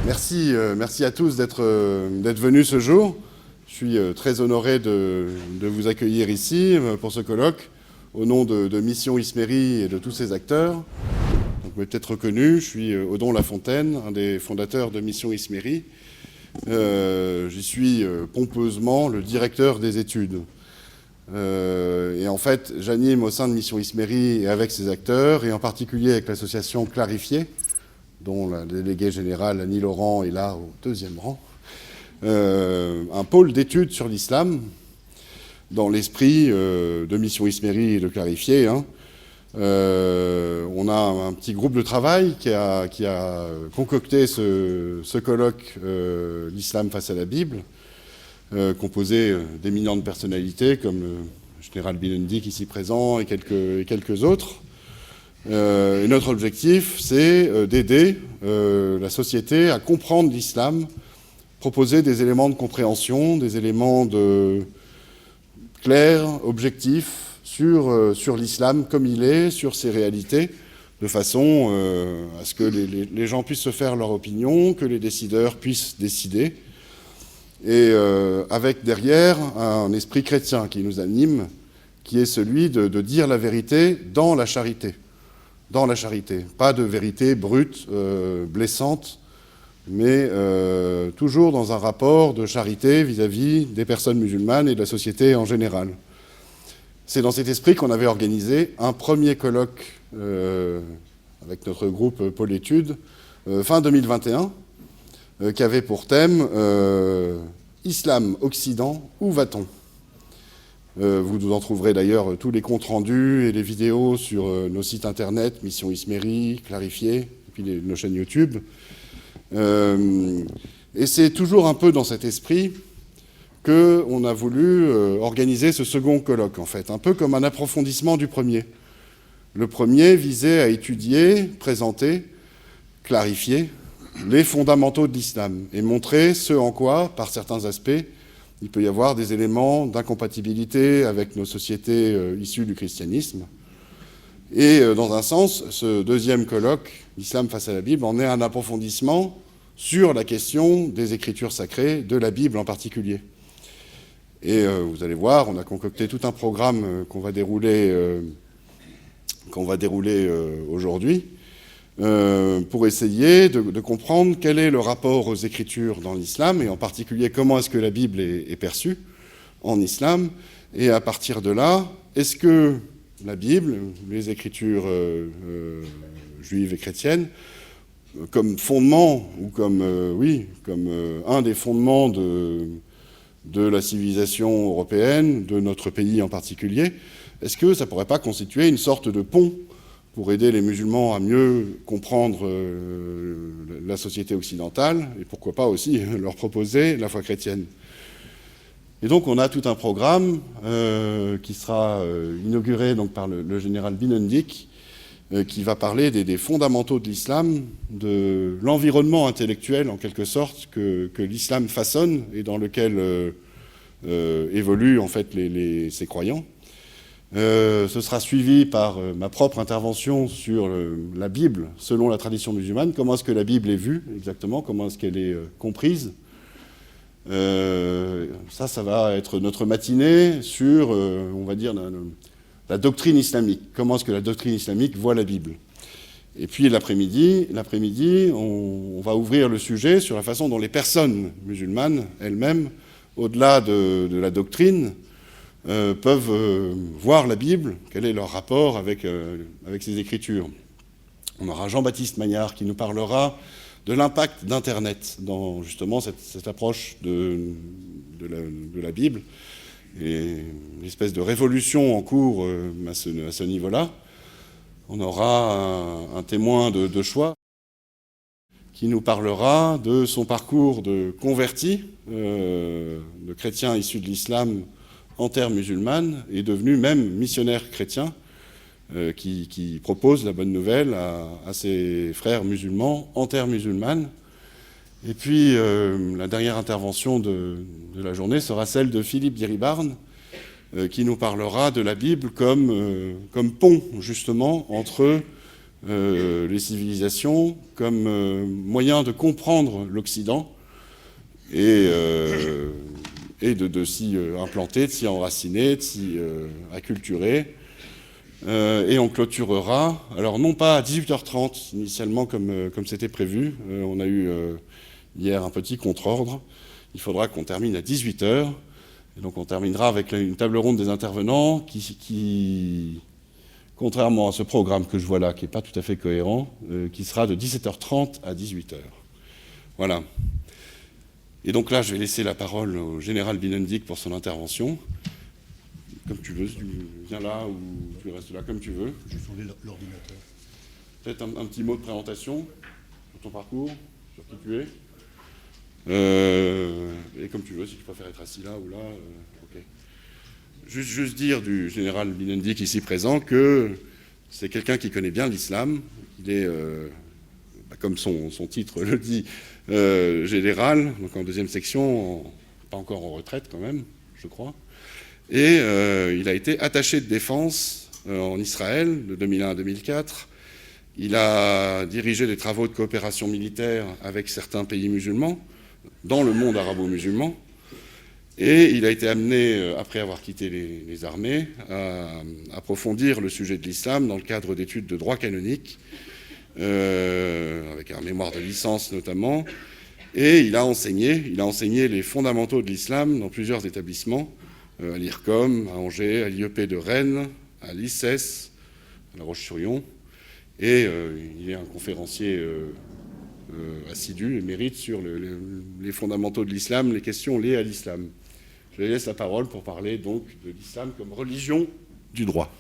Merci à tous d'être venus ce jour. Je suis très honoré de vous accueillir ici pour ce colloque au nom de Mission Isméry et de tous ses acteurs. Donc, vous m'avez peut-être reconnu, je suis Odon Lafontaine, un des fondateurs de Mission Isméry. J'y suis pompeusement le directeur des études. Et en fait, j'anime au sein de Mission Isméry et avec ses acteurs, et en particulier avec l'association Clarifier, dont la déléguée générale Annie Laurent est là au deuxième rang, un pôle d'études sur l'islam, dans l'esprit de Mission Isméry et de Clarifier. On a un petit groupe de travail qui a concocté ce colloque l'islam face à la Bible, composé d'éminentes personnalités comme le général Binendik ici présent et quelques autres. Et notre objectif, c'est d'aider la société à comprendre l'islam, proposer des éléments de compréhension, des éléments clairs, objectifs sur l'islam comme il est, sur ses réalités, de façon à ce que les gens puissent se faire leur opinion, que les décideurs puissent décider, et avec derrière un esprit chrétien qui nous anime, qui est celui de dire la vérité dans la charité. Dans la charité, pas de vérité brute, blessante, mais toujours dans un rapport de charité vis-à-vis des personnes musulmanes et de la société en général. C'est dans cet esprit qu'on avait organisé un premier colloque avec notre groupe Pôle Études, fin 2021, qui avait pour thème « Islam, Occident, où va-t-on ?» Vous en trouverez d'ailleurs tous les comptes rendus et les vidéos sur nos sites internet, Mission Isméry, Clarifier, et puis nos chaînes YouTube. Et c'est toujours un peu dans cet esprit qu'on a voulu organiser ce second colloque, en fait, un peu comme un approfondissement du premier. Le premier visait à étudier, présenter, clarifier les fondamentaux de l'islam et montrer ce en quoi, par certains aspects, il peut y avoir des éléments d'incompatibilité avec nos sociétés issues du christianisme. Et dans un sens, ce deuxième colloque, l'islam face à la Bible, en est un approfondissement sur la question des écritures sacrées, de la Bible en particulier. Et vous allez voir, on a concocté tout un programme qu'on va dérouler aujourd'hui, pour essayer de comprendre quel est le rapport aux Écritures dans l'islam, et en particulier comment est-ce que la Bible est perçue en islam, et à partir de là, est-ce que la Bible, les Écritures juives et chrétiennes, comme fondement, ou comme un des fondements de la civilisation européenne, de notre pays en particulier, est-ce que ça ne pourrait pas constituer une sorte de pont pour aider les musulmans à mieux comprendre la société occidentale, et pourquoi pas aussi leur proposer la foi chrétienne. Et donc on a tout un programme qui sera inauguré donc, par le général Binendik, qui va parler des fondamentaux de l'islam, de l'environnement intellectuel en quelque sorte que l'islam façonne et dans lequel évoluent en fait ses croyants. Ce sera suivi par ma propre intervention sur la Bible selon la tradition musulmane. Comment est-ce que la Bible est vue exactement? Comment est-ce qu'elle est comprise? Ça va être notre matinée sur, on va dire, la doctrine islamique. Comment est-ce que la doctrine islamique voit la Bible? Et puis l'après-midi, on va ouvrir le sujet sur la façon dont les personnes musulmanes elles-mêmes, au-delà de la doctrine, peuvent voir la Bible, quel est leur rapport avec ces écritures. On aura Jean-Baptiste Magnard qui nous parlera de l'impact d'Internet dans justement cette approche de la Bible et l'espèce de révolution en cours à ce niveau-là. On aura un témoin de choix qui nous parlera de son parcours de converti, de chrétien issu de l'islam en terre musulmane, est devenu même missionnaire chrétien, qui propose la bonne nouvelle à ses frères musulmans en terre musulmane. Et puis, la dernière intervention de la journée sera celle de Philippe Diribarne, qui nous parlera de la Bible comme pont, justement, entre les civilisations comme moyen de comprendre l'Occident et de s'y implanter, de s'y enraciner, de s'y acculturer. Et on clôturera, alors non pas à 18h30 initialement comme c'était prévu, on a eu hier un petit contre-ordre, il faudra qu'on termine à 18h, et donc on terminera avec une table ronde des intervenants qui contrairement à ce programme que je vois là, qui n'est pas tout à fait cohérent, qui sera de 17h30 à 18h. Voilà. Et donc là, je vais laisser la parole au général Binendik pour son intervention. Comme tu veux, tu viens là ou tu restes là, comme tu veux. Je vais tourner l'ordinateur. Peut-être un petit mot de présentation sur ton parcours, sur qui tu es. Et comme tu veux, si tu préfères être assis là ou là, ok. Juste dire du général Binendik ici présent que c'est quelqu'un qui connaît bien l'islam. Il est, comme son titre le dit, général, donc en deuxième section, pas encore en retraite quand même, je crois. Et il a été attaché de défense en Israël de 2001 à 2004. Il a dirigé des travaux de coopération militaire avec certains pays musulmans, dans le monde arabo-musulman. Et il a été amené, après avoir quitté les armées, à approfondir le sujet de l'islam dans le cadre d'études de droit canonique, avec un mémoire de licence notamment. Et il a enseigné les fondamentaux de l'islam dans plusieurs établissements, à l'IRCOM, à Angers, à l'IEP de Rennes, à l'ICES, à La Roche-sur-Yon. Et il est un conférencier assidu et mérite sur les fondamentaux de l'islam, les questions liées à l'islam. Je lui laisse la parole pour parler donc de l'islam comme religion du droit.